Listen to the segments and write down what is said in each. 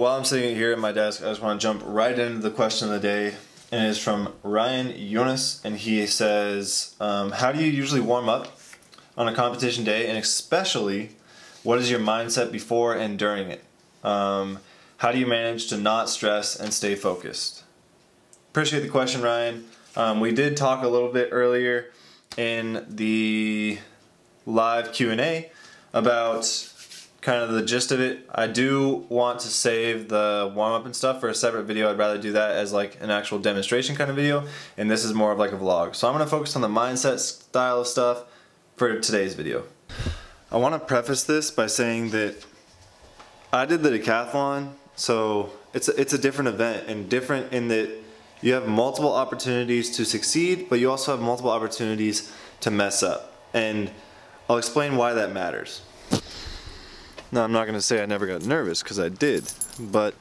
while I'm sitting here at my desk, I just want to jump right into the question of the day, and it is from Ryan Jonas, and he says, how do you usually warm up on a competition day, and especially, what is your mindset before and during it? How do you manage to not stress and stay focused? Appreciate the question, Ryan. We did talk a little bit earlier in the live Q&A about kind of the gist of it. I do want to save the warm-up and stuff for a separate video. I'd rather do that as like an actual demonstration kind of video, and this is more of like a vlog. So I'm going to focus on the mindset style of stuff for today's video. I want to preface this by saying that I did the Decathlon, so it's a different event, and different in that you have multiple opportunities to succeed, but you also have multiple opportunities to mess up. And I'll explain why that matters. Now, I'm not going to say I never got nervous, because I did, but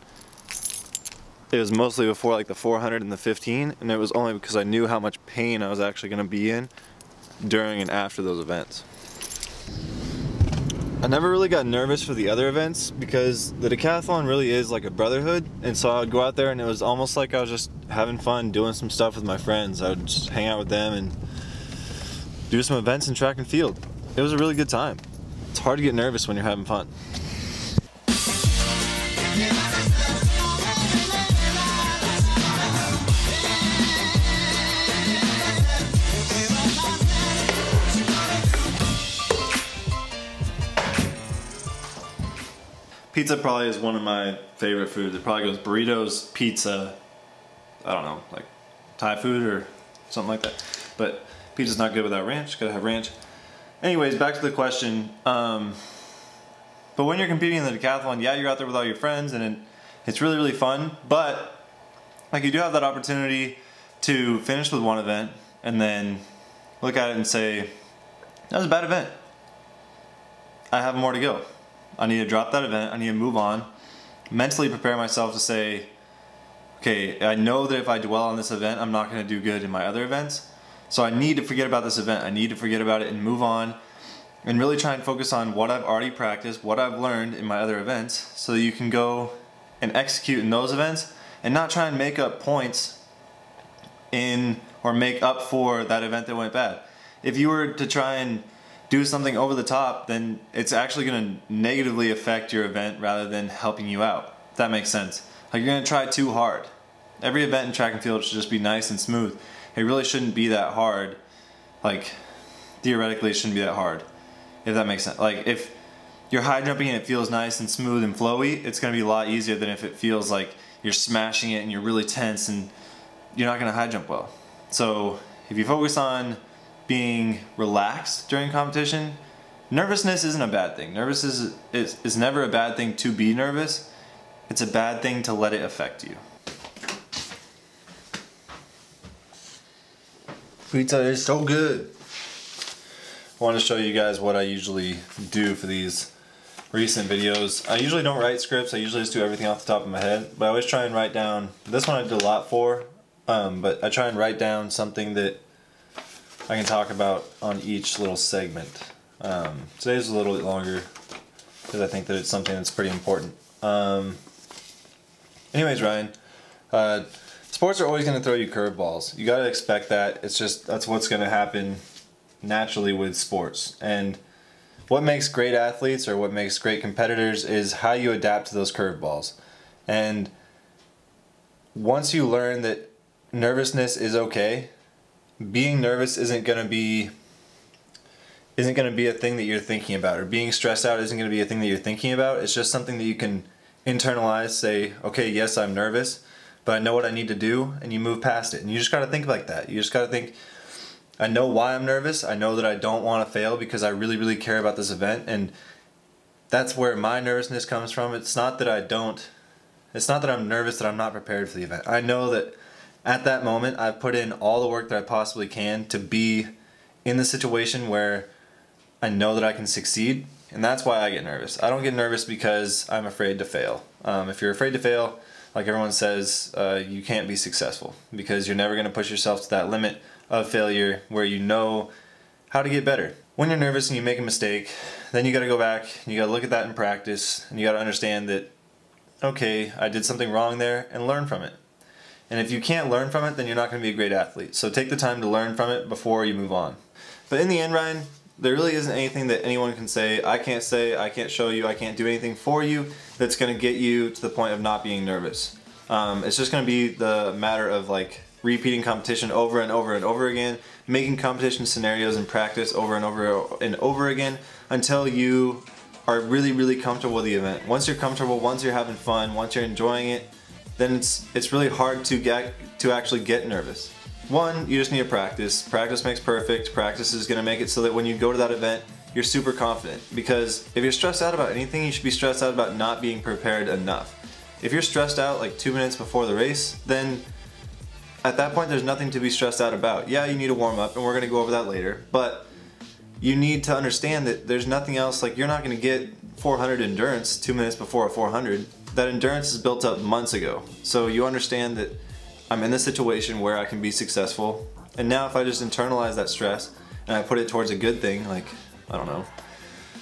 it was mostly before like the 400 and the 15, and it was only because I knew how much pain I was actually going to be in during and after those events. I never really got nervous for the other events because the Decathlon really is like a brotherhood, and so I would go out there and it was almost like I was just having fun doing some stuff with my friends. I would just hang out with them and do some events in track and field. It was a really good time. It's hard to get nervous when you're having fun. Pizza probably is one of my favorite foods. It probably goes burritos, pizza, I don't know, like Thai food or something like that. But pizza's not good without ranch, gotta have ranch. Anyways, back to the question. But when you're competing in the Decathlon, yeah, you're out there with all your friends and it's really, really fun. But like, you do have that opportunity to finish with one event and then look at it and say, that was a bad event. I have more to go. I need to drop that event, I need to move on, mentally prepare myself to say, okay, I know that if I dwell on this event, I'm not going to do good in my other events, so I need to forget about this event, I need to forget about it and move on, and really try and focus on what I've already practiced, what I've learned in my other events, so that you can go and execute in those events, and not try and make up points in, or make up for that event that went bad. If you were to try and do something over the top, then it's actually going to negatively affect your event rather than helping you out, if that makes sense. Like, you're going to try too hard. Every event in track and field should just be nice and smooth. It really shouldn't be that hard. Like, theoretically it shouldn't be that hard, if that makes sense. Like, if you're high jumping and it feels nice and smooth and flowy, it's going to be a lot easier than if it feels like you're smashing it and you're really tense and you're not going to high jump well. So if you focus on being relaxed during competition, nervousness isn't a bad thing. Nervous is never a bad thing to be nervous. It's a bad thing to let it affect you. Pizza is so good. I want to show you guys what I usually do for these recent videos. I usually don't write scripts. I usually just do everything off the top of my head, but I always try and write down, this one I did a lot for, but I try and write down something that I can talk about on each little segment. Today's a little bit longer because I think that it's something that's pretty important. Anyways, Ryan, sports are always going to throw you curveballs. You got to expect that. It's just, that's what's going to happen naturally with sports. And what makes great athletes, or what makes great competitors, is how you adapt to those curveballs. And once you learn that nervousness is okay, being nervous isn't going to be a thing that you're thinking about, or being stressed out isn't going to be a thing that you're thinking about. It's just something that you can internalize, say, okay, yes, I'm nervous, but I know what I need to do, and you move past it. And you just got to think like that. You just got to think, I know why I'm nervous. I know that I don't want to fail because I really, really care about this event, and that's where my nervousness comes from. It's not that I'm nervous that I'm not prepared for the event. I know that at that moment, I've put in all the work that I possibly can to be in the situation where I know that I can succeed, and that's why I get nervous. I don't get nervous because I'm afraid to fail. If you're afraid to fail, like everyone says, you can't be successful because you're never going to push yourself to that limit of failure where you know how to get better. When you're nervous and you make a mistake, then you got to go back and you got to look at that in practice, and you got to understand that okay, I did something wrong there, and learn from it. And if you can't learn from it, then you're not going to be a great athlete. So take the time to learn from it before you move on. But in the end, Ryan, there really isn't anything that anyone can say, I can't show you, I can't do anything for you that's going to get you to the point of not being nervous. It's just going to be the matter of like repeating competition over and over and over again, making competition scenarios in practice over and over and over again until you are really, really comfortable with the event. Once you're comfortable, once you're having fun, once you're enjoying it, then it's really hard to actually get nervous. One, you just need to practice. Practice makes perfect. Practice is going to make it so that when you go to that event, you're super confident. Because if you're stressed out about anything, you should be stressed out about not being prepared enough. If you're stressed out like 2 minutes before the race, then at that point there's nothing to be stressed out about. Yeah, you need to warm up, and we're going to go over that later, but you need to understand that there's nothing else. Like, you're not going to get 400 endurance 2 minutes before a 400. That endurance is built up months ago. So you understand that I'm in this situation where I can be successful, and now if I just internalize that stress and I put it towards a good thing, like, I don't know,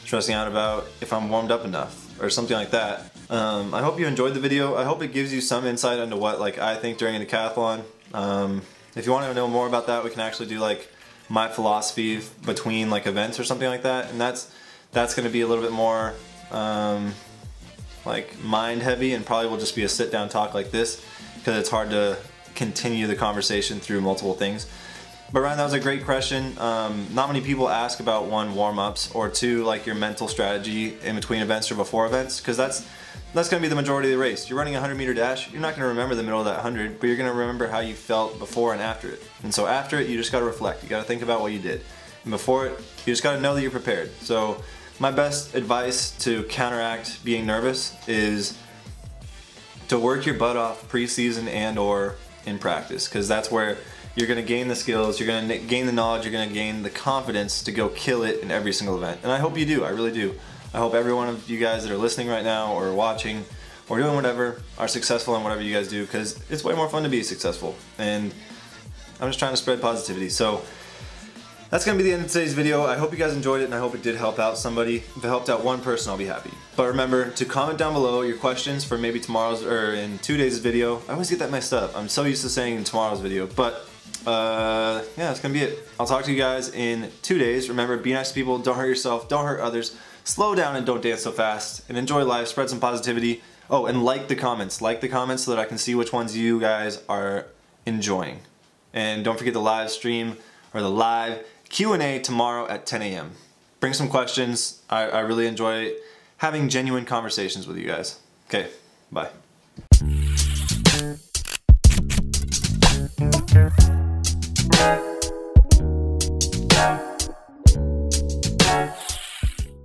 stressing out about if I'm warmed up enough or something like that. I hope you enjoyed the video. I hope it gives you some insight into what like I think during a decathlon. If you want to know more about that, we can actually do like my philosophy between like events or something like that, and that's going to be a little bit more like mind heavy, and probably will just be a sit down talk like this because it's hard to continue the conversation through multiple things. But Ryan, that was a great question. Not many people ask about one, warm-ups, or two, like your mental strategy in between events or before events, because that's going to be the majority of the race. You're running a 100-meter dash, you're not going to remember the middle of that 100, but you're going to remember how you felt before and after it. And so after it, you just got to reflect. You got to think about what you did. And before it, you just got to know that you're prepared. So my best advice to counteract being nervous is to work your butt off pre-season and or in practice, because that's where you're going to gain the skills, you're going to gain the knowledge, you're going to gain the confidence to go kill it in every single event. And I hope you do, I really do. I hope every one of you guys that are listening right now or watching or doing whatever are successful in whatever you guys do, because it's way more fun to be successful. And I'm just trying to spread positivity. So that's going to be the end of today's video. I hope you guys enjoyed it, and I hope it did help out somebody. If it helped out one person, I'll be happy. But remember to comment down below your questions for maybe tomorrow's or in 2 days' video. I always get that messed up. I'm so used to saying in tomorrow's video, but yeah, that's gonna be it. I'll talk to you guys in 2 days. Remember, be nice to people, don't hurt yourself, don't hurt others, slow down and don't dance so fast, and enjoy life, spread some positivity. Oh, and like the comments so that I can see which ones you guys are enjoying. And don't forget the live stream or the live Q&A tomorrow at 10 a.m. Bring some questions. I really enjoy having genuine conversations with you guys. Okay, bye.